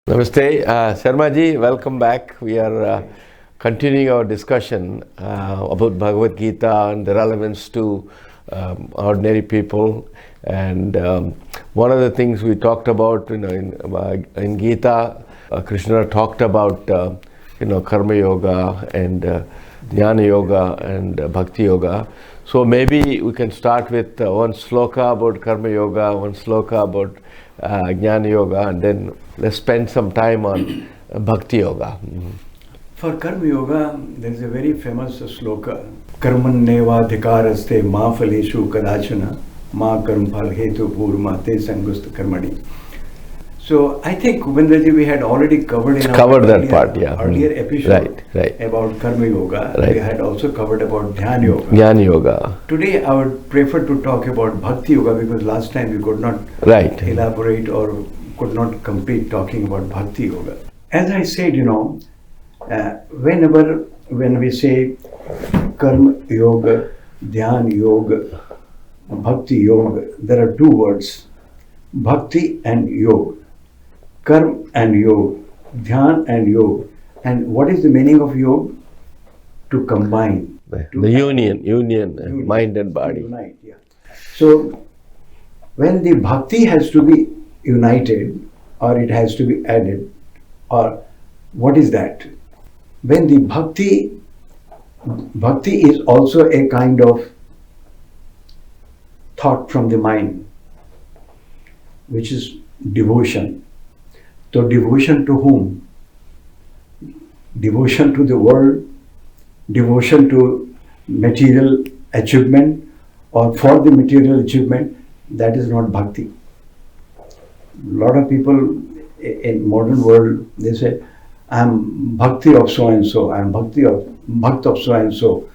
Namaste, Sharma ji, welcome back. We are continuing our discussion about Bhagavad Gita and the relevance to ordinary people. And one of the things we talked about, in Gita, Krishna talked about, Karma Yoga and Jnana Yoga and Bhakti Yoga. So maybe we can start with one sloka about Karma Yoga, one sloka about Jnana Yoga, and then let's spend some time on Bhakti Yoga. For Karma Yoga, there is a very famous sloka. Karmanneva dhikaraste ma phaleshu kadachana ma karmphal hetu purmate sangust karmani. So I think, Upendra, we had already covered in our earlier episode about Karma Yoga. Right. We had also covered about Dhyana Yoga. Jnana Yoga. Today I would prefer to talk about Bhakti Yoga because last time we could not elaborate or could not complete talking about Bhakti Yoga. As I said, when we say Karma Yoga, Dhyana Yoga, Bhakti Yoga, there are two words, Bhakti and Yoga. Karma and Yoga, Dhyan and Yoga. And what is the meaning of Yoga? To combine. The union, mind and body. Unite, yeah. So, when the Bhakti has to be united, or it has to be added, or what is that? When the Bhakti is also a kind of thought from the mind, which is devotion. So devotion to whom? Devotion to the world, devotion to material achievement, or for the material achievement, that is not bhakti. A lot of people in modern world, they say, I am bhakti of so and so, I am bhakti of so and so.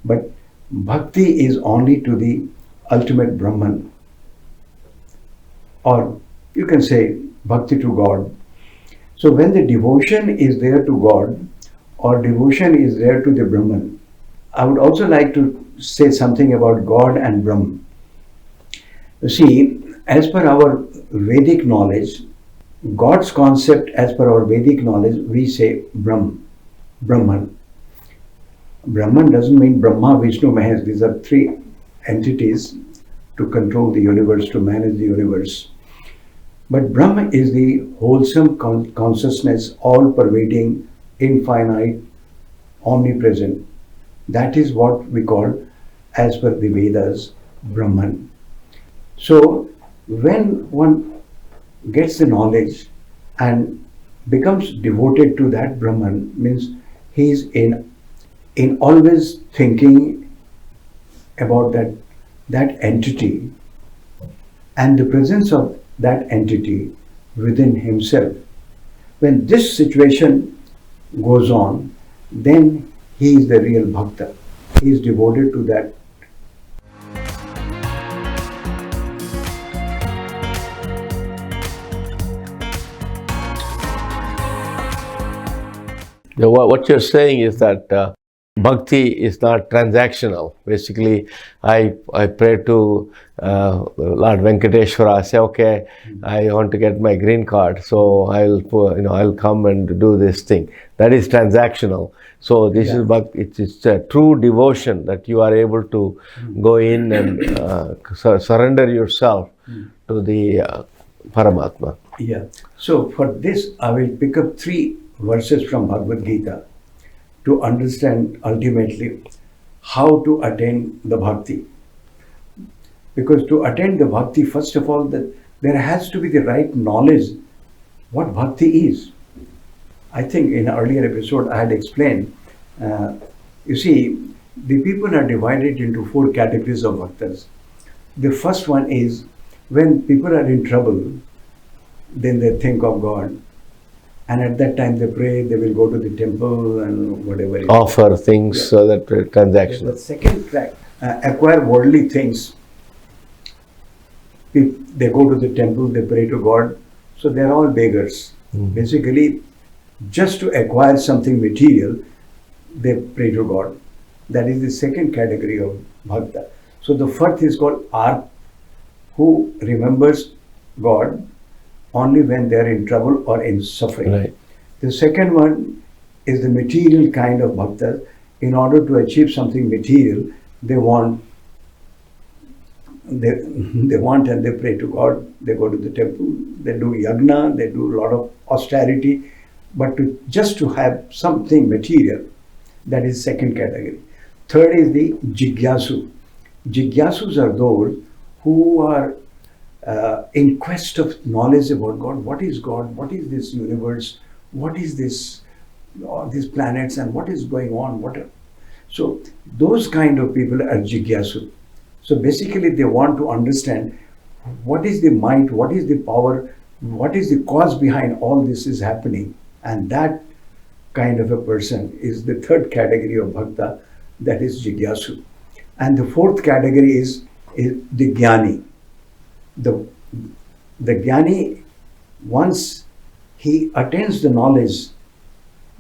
But bhakti is only to the ultimate Brahman. Or you can say bhakti to God. So when the devotion is there to God or devotion is there to the Brahman, I would also like to say something about God and Brahman. You see, as per our Vedic knowledge, God's concept as per our Vedic knowledge, we say Brahman. Brahman doesn't mean Brahma, Vishnu, Mahesh. These are three entities to control the universe, to manage the universe. But Brahma is the wholesome consciousness, all-pervading, infinite, omnipresent. That is what we call, as per the Vedas, Brahman. So, when one gets the knowledge and becomes devoted to that Brahman, means he is in always thinking about that entity and the presence of that entity within himself. When this situation goes on, then he is the real bhakta. He is devoted to that. What you're saying is that Bhakti is not transactional. Basically, I pray to Lord Venkateshwara. I say, okay, I want to get my green card, so I'll come and do this thing. That is transactional. So this is Bhakti. It's a true devotion that you are able to go in and surrender yourself to the Paramatma. Yeah. So for this, I will pick up 3 verses from Bhagavad Gita to understand ultimately how to attain the bhakti. Because to attain the bhakti, first of all, there has to be the right knowledge what bhakti is. I think in an earlier episode I had explained, you see, the people are divided into 4 categories of bhaktas. The first one is when people are in trouble, then they think of God. And at that time they pray, they will go to the temple and whatever. Offer things so that transactional. The second track, acquire worldly things. They go to the temple, they pray to God. So they're all beggars. Basically, just to acquire something material, they pray to God. That is the second category of bhakta. So the first is called Arth, who remembers God only when they are in trouble or in suffering. Right. The second one is the material kind of bhaktas. In order to achieve something material, they want they want and they pray to God. They go to the temple. They do yagna. They do a lot of austerity, but just to have something material. That is second category. Third is the jigyasu. Jigyasus are those who are in quest of knowledge about God. What is God? What is this universe? What is this? These planets and what is going on? So those kind of people are jigyasu. So basically, they want to understand what is the might, what is the power, what is the cause behind all this is happening, and that kind of a person is the third category of bhakta, that is jigyasu. And the fourth category is the jnani. The jnani, once he attains the knowledge,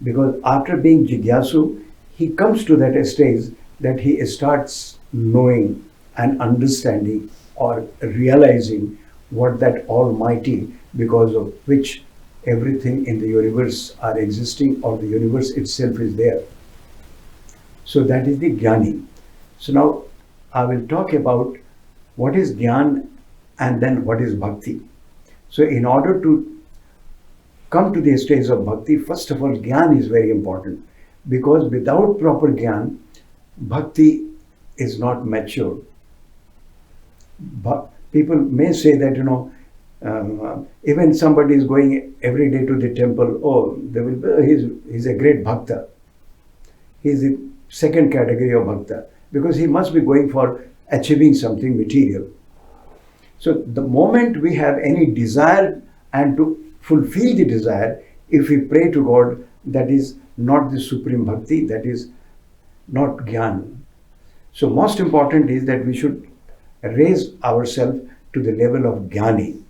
because after being jigyasu, he comes to that stage that he starts knowing and understanding or realizing what that Almighty, because of which everything in the universe are existing, or the universe itself is there. So that is the jnani. So now I will talk about what is jnana and then what is bhakti. So in order to come to the stage of bhakti, first of all, jnana is very important, because without proper jnana, bhakti is not mature. But people may say that, even somebody is going every day to the temple, oh, he's a great bhakta. He's the second category of bhakta, because he must be going for achieving something material. So the moment we have any desire, and to fulfill the desire, if we pray to God, that is not the supreme bhakti, that is not jnana. So most important is that we should raise ourselves to the level of jnani,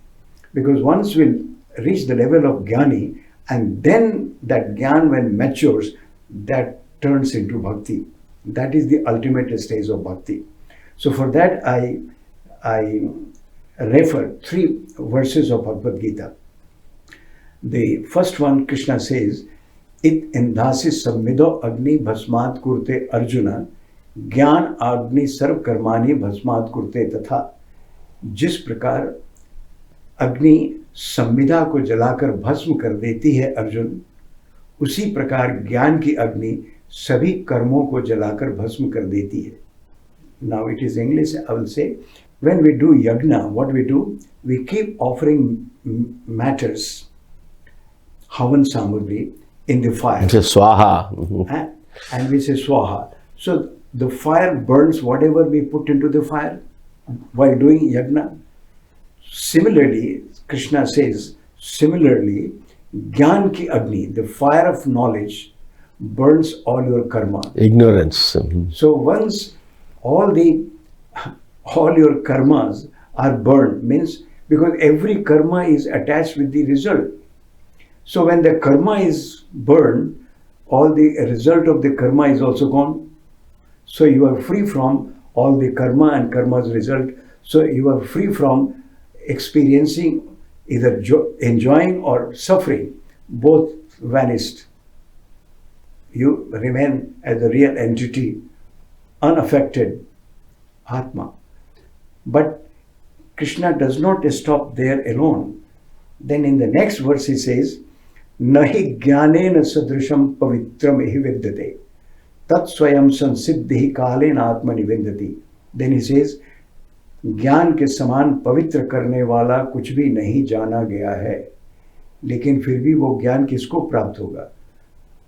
because once we reach the level of jnani, and then that jnana, when matures, that turns into bhakti. That is the ultimate stage of bhakti. So for that I refer 3 verses of Bhagavad Gita. The first one, Krishna says, It indhasi sammido agni bhasmat kurte Arjuna, ज्ञान अग्नि सर्व कर्माणि भस्मात् कुरुते तथा। जिस प्रकार अग्नि संविदा को जलाकर भस्म कर देती है अर्जुन, उसी प्रकार ज्ञान की अग्नि सभी कर्मों को जलाकर भस्म कर देती है। Now it is English, I will say, when we do yagna, what we do, we keep offering matters, havan samagri, in the fire. It's a swaha. And we say swaha. So the fire burns whatever we put into the fire while doing yagna. Similarly, Krishna says, similarly, Jnana ki Agni, the fire of knowledge, burns all your karma. Ignorance. So once all your karmas are burned, means because every karma is attached with the result. So when the karma is burned, all the result of the karma is also gone. So you are free from all the karma and karma's result. So you are free from experiencing either enjoying or suffering. Both vanished. You remain as a real entity, unaffected, Atma. But Krishna does not stop there alone. Then in the next verse he says, Nahi jnanena sadrisham pavitram ehi vidyate. Tat swayam sansiddhi kalena atma nivindati. Then he says, ज्ञान के समान पवित्र करने वाला कुछ भी नहीं जाना गया है, लेकिन फिर भी वो ज्ञान किसको प्राप्त होगा?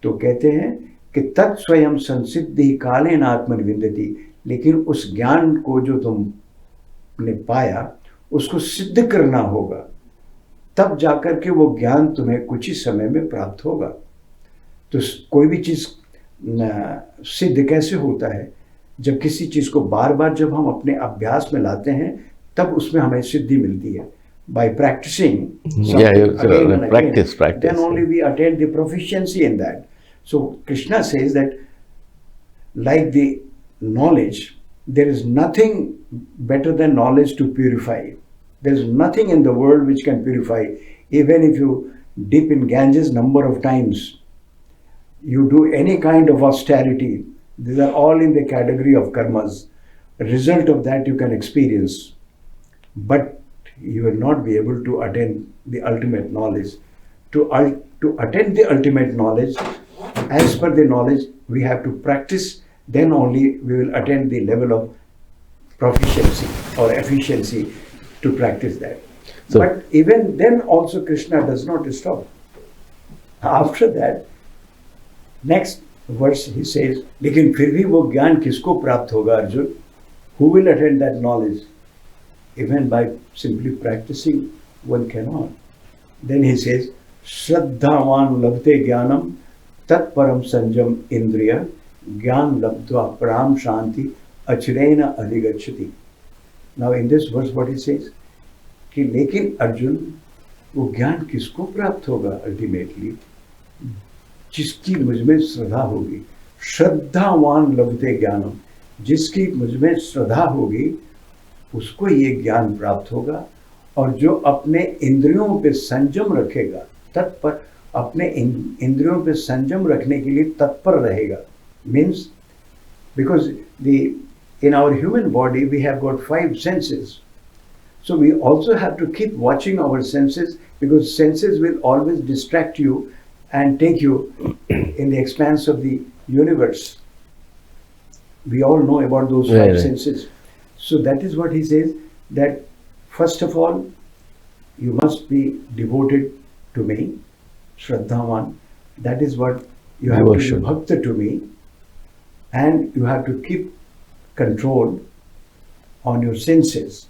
तो कहते हैं कि तत्स्वयं संसिद्धि कालेन आत्मनिविन्दति, लेकिन उस ज्ञान को जो तुमने पाया उसको सिद्ध करना होगा, तब जाकर के वो ज्ञान तुम्हें कुछ ही समय में प्राप्त होगा। तो कोई भी चीज़ सिद्ध कैसे होता है? जब किसी चीज़ को बार बार जब हम अपने अभ्यास में लाते हैं, तब उसमें हमें सिद्धि मिलती है। By practicing, practice, then only we attain the proficiency in that. So Krishna says that, like the knowledge, there is nothing better than knowledge to purify. There's nothing in the world which can purify. Even if you dip in Ganges number of times, you do any kind of austerity, these are all in the category of karmas. Result of that you can experience, but you will not be able to attain the ultimate knowledge. To attain the ultimate knowledge, as per the knowledge, we have to practice, then only we will attain the level of proficiency or efficiency to practice that. So, but even then also Krishna does not stop. After that, next verse he says, लेकिन फिर भी वो ज्ञान किसको प्राप्त होगा Arjun? Who will attain that knowledge? Even by simply practicing, one cannot. Then he says, श्रद्धावान लभते ज्ञानम तत्परम संजम इंद्रिय ज्ञान लब्ध्वा पराम शांति अचिरेण अधिगच्छति. Now in this verse what he says, कि लेकिन अर्जुन वो ज्ञान किसको प्राप्त होगा अल्टीमेटली? जिसकी मुझमें श्रद्धा होगी. श्रद्धावान लभते ज्ञानम, जिसकी मुझमें श्रद्धा होगी उसको ये ज्ञान प्राप्त होगा. और जो अपने इंद्रियों पे संयम रखेगा, तत्पर अपने इंद्रियों पे संयम रखने के लिए तत्पर रहेगा, means because in our human body we have got 5 senses. So we also have to keep watching our senses, because senses will always distract you and take you in the expanse of the universe. We all know about those 5 senses. So that is what he says, that first of all, you must be devoted to me, Shraddhavan. That is what you have to be bhakta to me, and you have to keep control on your senses.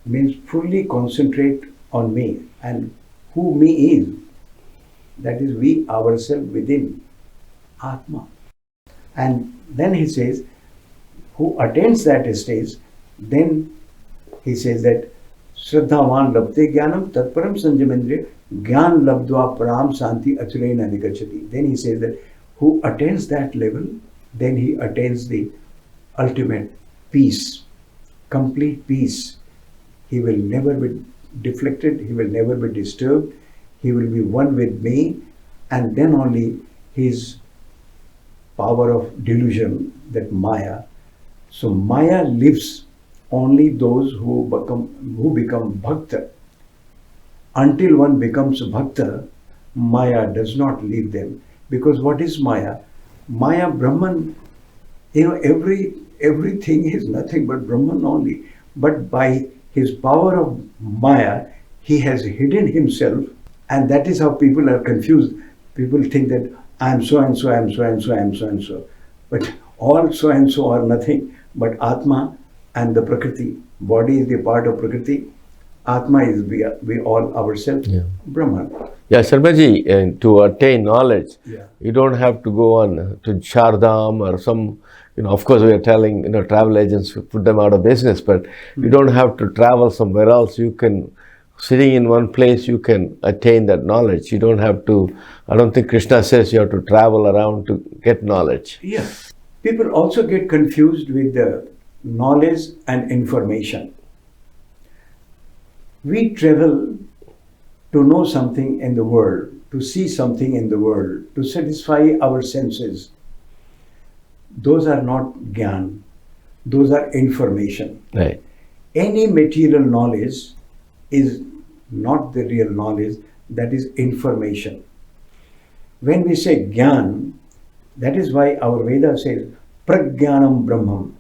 Means fully concentrate on me, and who me is, that is we ourselves within, Atma. And then he says, who attains that stage, then he says that Shraddhavan labdhe jnanam tatparam sanjamendriya jnana labdva param santi achurena nikachati. Then he says that who attains that level, then he attains the ultimate peace, complete peace. He will never be deflected, he will never be disturbed, he will be one with me, and then only his power of delusion, that Maya. So Maya lives only those who become bhakta. Until one becomes bhakta, Maya does not leave them. Because what is Maya? Maya, Brahman, everything is nothing but Brahman only. But by his power of Maya, he has hidden himself, and that is how people are confused. People think that I am so and so, I am so and so, I am so and so. But all so and so are nothing but Atma and the Prakriti. Body is the part of Prakriti. Atma is we all ourselves, Brahman. Yeah, Sharmaji, to attain knowledge, you don't have to go on to Chardham or some, of course we are telling, travel agents, put them out of business, but you don't have to travel somewhere else. You can, sitting in one place, you can attain that knowledge. You don't have to, I don't think Krishna says you have to travel around to get knowledge. Yeah. People also get confused with the knowledge and information. We travel to know something in the world, to see something in the world, to satisfy our senses. Those are not jnana, those are information. Right. Any material knowledge is not the real knowledge, that is information. When we say jnana, that is why our Veda says, prajnanam brahmam.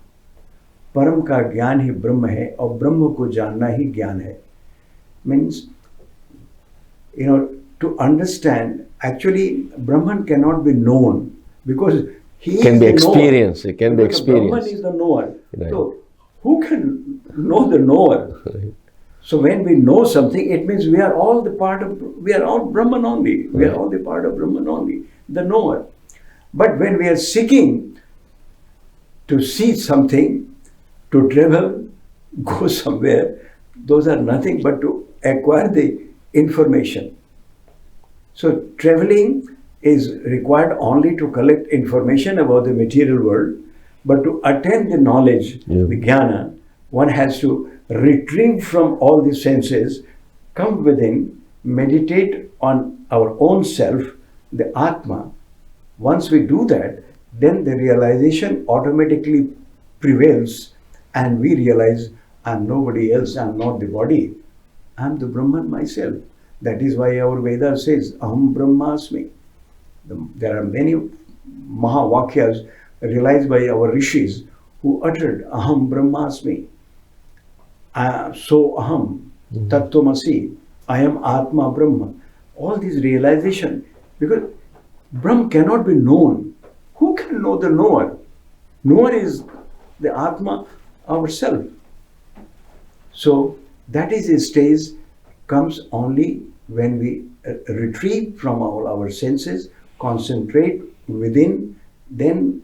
Param ka jnana hi brahma hai, aur brahma ko janna hi jnana hai. Means, to understand, actually Brahman cannot be known, because he can is be the experienced. knower. It can be Because experienced. Brahman is the knower. Right. So who can know the knower? Right. So when we know something, it means we are all Brahman only. We are all the part of Brahman only, the knower. But when we are seeking to see something, to travel, go somewhere, those are nothing but to acquire the information. So traveling is required only to collect information about the material world, but to attain the knowledge, the jnana, one has to retrieve from all the senses, come within, meditate on our own self, the Atma. Once we do that, then the realization automatically prevails and we realize I'm nobody else, I'm not the body, I'm the Brahman myself. That is why our Veda says, Aham Brahmasmi. There are many Mahavakyas realized by our rishis who uttered Aham Brahmasmi. So Aham Tattvamasi. I am Atma Brahma. All these realization, because Brahm cannot be known. Who can know the knower? Knower is the Atma, ourself. So that is a stage comes only when we retrieve from all our senses, concentrate within, then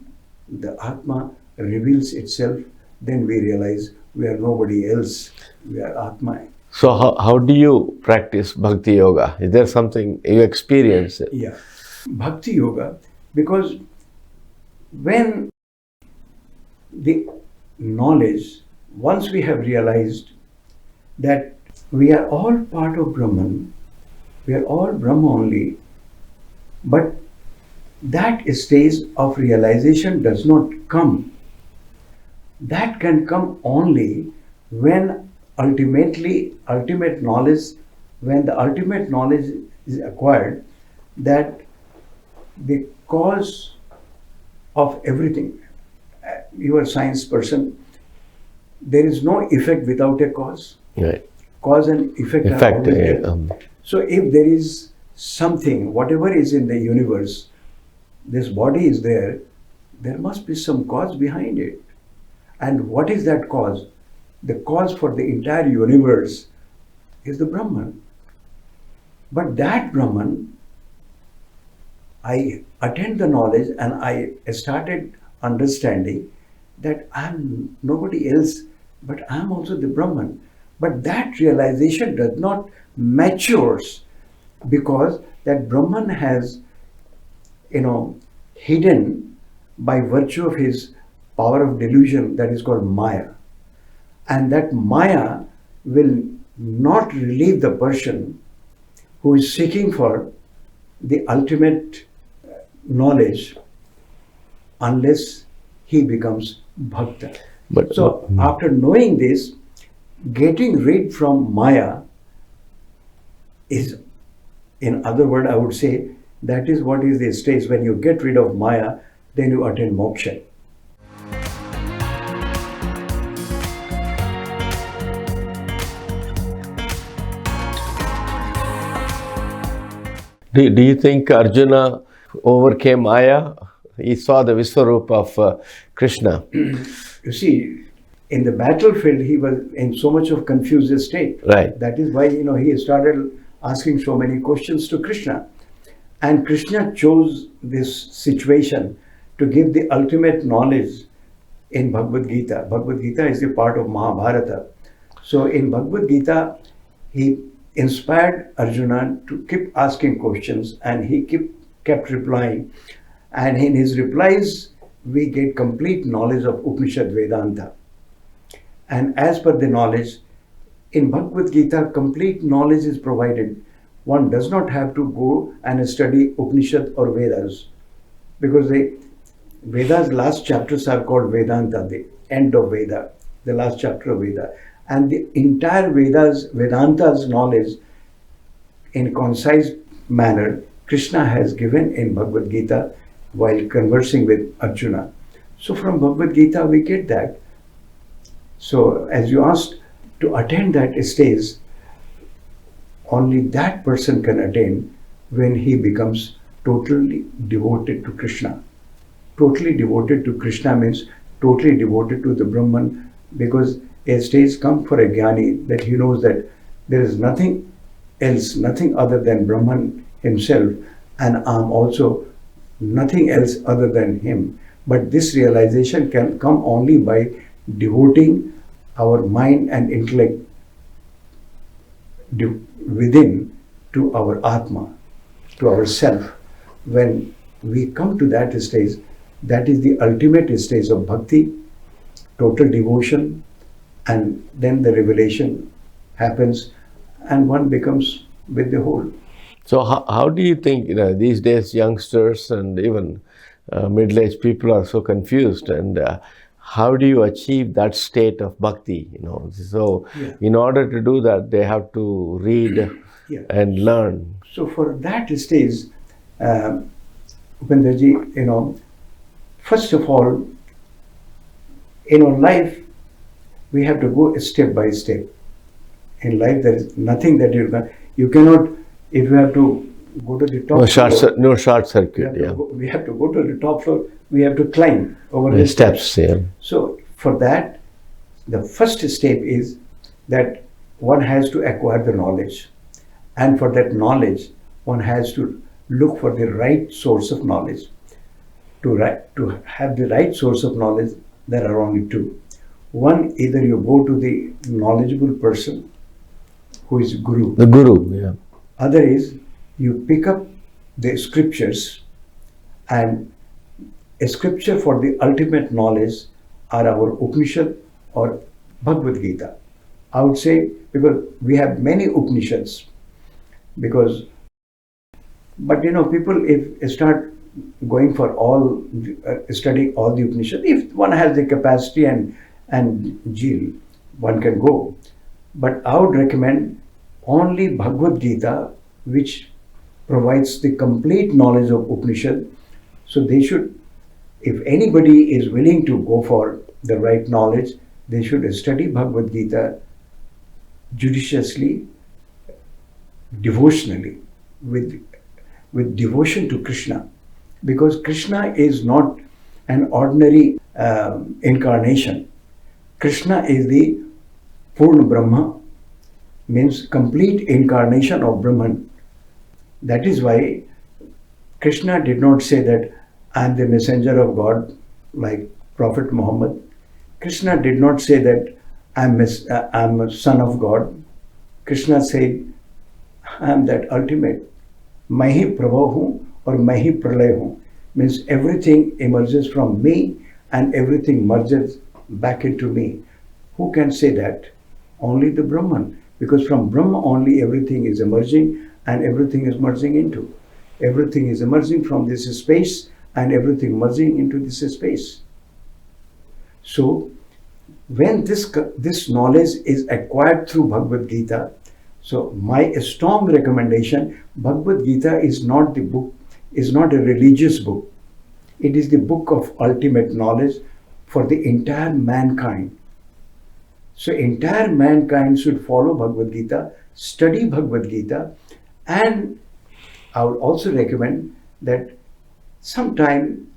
the Atma reveals itself, then we realize we are nobody else, we are Atma. So how do you practice Bhakti Yoga? Is there something you experience? Yeah, Bhakti Yoga, because when the knowledge, once we have realized that we are all part of Brahman, we are all Brahma only, but that stage of realization does not come. That can come only when ultimate knowledge, when the ultimate knowledge is acquired, that the cause of everything, you are a science person, there is no effect without a cause. Right. Cause and effect are always there. So if there is something, whatever is in the universe, this body is there, there must be some cause behind it. And what is that cause? The cause for the entire universe is the Brahman. But that Brahman, I attained the knowledge and I started understanding that I'm nobody else, but I'm also the Brahman. But that realization does not matures because that Brahman has, hidden by virtue of his power of delusion that is called Maya. And that Maya will not relieve the person who is seeking for the ultimate knowledge unless he becomes Bhakta. So after knowing this, getting rid from Maya is, in other words, I would say, that is what is the stage. When you get rid of Maya, then you attain moksha. Do you think Arjuna overcame Maya? He saw the Viswarup of Krishna. You see, in the battlefield, he was in so much of confused state. Right. That is why, he started asking so many questions to Krishna. And Krishna chose this situation to give the ultimate knowledge in Bhagavad Gita. Bhagavad Gita is a part of Mahabharata. So in Bhagavad Gita, he inspired Arjuna to keep asking questions and he kept replying. And in his replies, we get complete knowledge of Upanishad Vedanta. And as per the knowledge, in Bhagavad Gita, complete knowledge is provided. One does not have to go and study Upanishad or Vedas, because the Vedas' last chapters are called Vedanta, the end of Veda, the last chapter of Veda. And the entire Vedanta's knowledge in concise manner, Krishna has given in Bhagavad Gita while conversing with Arjuna. So from Bhagavad Gita we get that. So as you asked, to attain that stage, only that person can attain when he becomes totally devoted to Krishna. Totally devoted to Krishna means totally devoted to the Brahman, because a stage comes for a jnani that he knows that there is nothing else, nothing other than Brahman himself, and I'm also nothing else other than him. But this realization can come only by devoting our mind and intellect within to our Atma, to ourself. When we come to that stage, that is the ultimate stage of bhakti, total devotion, and then the revelation happens, and one becomes with the whole. So how do you think, these days youngsters and even middle-aged people are so confused, and how do you achieve that state of bhakti? So Yeah. in order to do that, they have to read Yeah. and learn. So for that stage, Upendraji, first of all, in our life, we have to go step by step. In life, there is nothing that you cannot, if you have to go to the top floor, No short circuit. we have to go to the top floor, we have to climb over The the steps. Yeah. So for that, the first step is that one has to acquire the knowledge. And for that knowledge, one has to look for the right source of knowledge. To have the right source of knowledge, there are only two. One, either you go to the knowledgeable person who is Guru. The Guru. Yeah. Other is you pick up the scriptures, and a scripture for the ultimate knowledge are our Upanishad or Bhagavad Gita. I would say, because we have many Upanishads, but people if start going for all studying all the Upanishads, if one has the capacity and zeal, one can go. But I would recommend only Bhagavad Gita, which provides the complete knowledge of Upanishad. So they should, if anybody is willing to go for the right knowledge, they should study Bhagavad Gita judiciously, devotionally, with devotion to Krishna. Because Krishna is not an ordinary incarnation. Krishna is the Purna Brahma, means complete incarnation of Brahman. That is why Krishna did not say that I am the messenger of God like Prophet Muhammad. Krishna did not say that I am a son of God. Krishna said, I am that ultimate. मैं ही प्रभव हूँ और मैं ही प्रलय हूँ. Means everything emerges from me and everything merges back into me. Who can say that? Only the Brahman. Because from Brahma only everything is emerging and everything is merging into. Everything is emerging from this space and everything merging into this space. So when this knowledge is acquired through Bhagavad Gita, so my strong recommendation, Bhagavad Gita is not the book, is not a religious book. It is the book of ultimate knowledge for the entire mankind. So entire mankind should follow Bhagavad Gita, study Bhagavad Gita, and I would also recommend that sometime,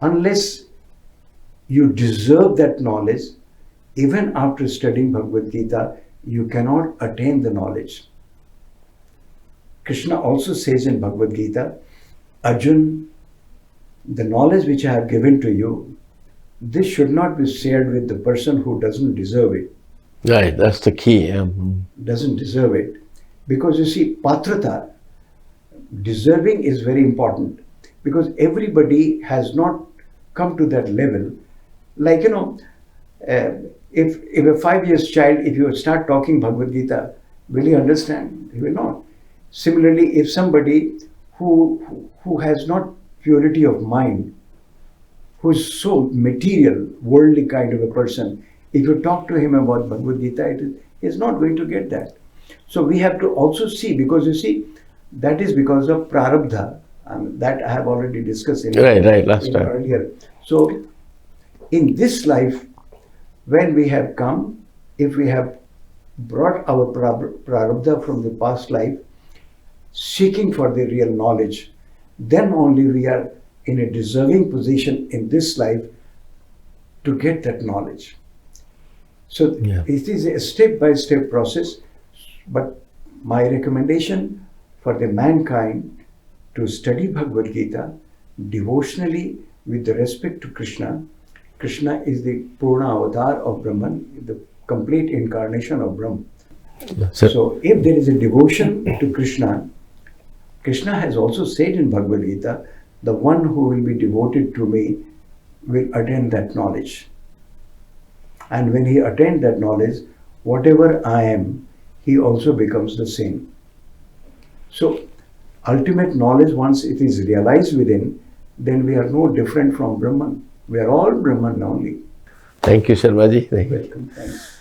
unless you deserve that knowledge, even after studying Bhagavad Gita, you cannot attain the knowledge. Krishna also says in Bhagavad Gita, Arjun, the knowledge which I have given to you, this should not be shared with the person who doesn't deserve it. Right, that's the key. Doesn't deserve it. Because you see, patrata, deserving is very important. Because everybody has not come to that level. Like, if a 5-year child, if you start talking Bhagavad Gita, will he understand? He will not. Similarly, if somebody who has not purity of mind, who is so material, worldly kind of a person, if you talk to him about Bhagavad Gita, he is not going to get that. So we have to also see, because you see, that is because of prarabdha, that I have already discussed in last time earlier. So in this life, when we have come, if we have brought our prarabdha from the past life, seeking for the real knowledge, then only we are in a deserving position in this life to get that knowledge. So it is a step-by-step process, but my recommendation for the mankind to study Bhagavad Gita devotionally with the respect to Krishna. Krishna is the Purna Avatar of Brahman, the complete incarnation of Brahman. So if there is a devotion to Krishna, Krishna has also said in Bhagavad Gita, the one who will be devoted to me will attain that knowledge. And when he attained that knowledge, whatever I am, he also becomes the same. So, ultimate knowledge, once it is realized within, then we are no different from Brahman. We are all Brahman only. Thank you, Sharma ji. Thank you. Welcome. Thanks.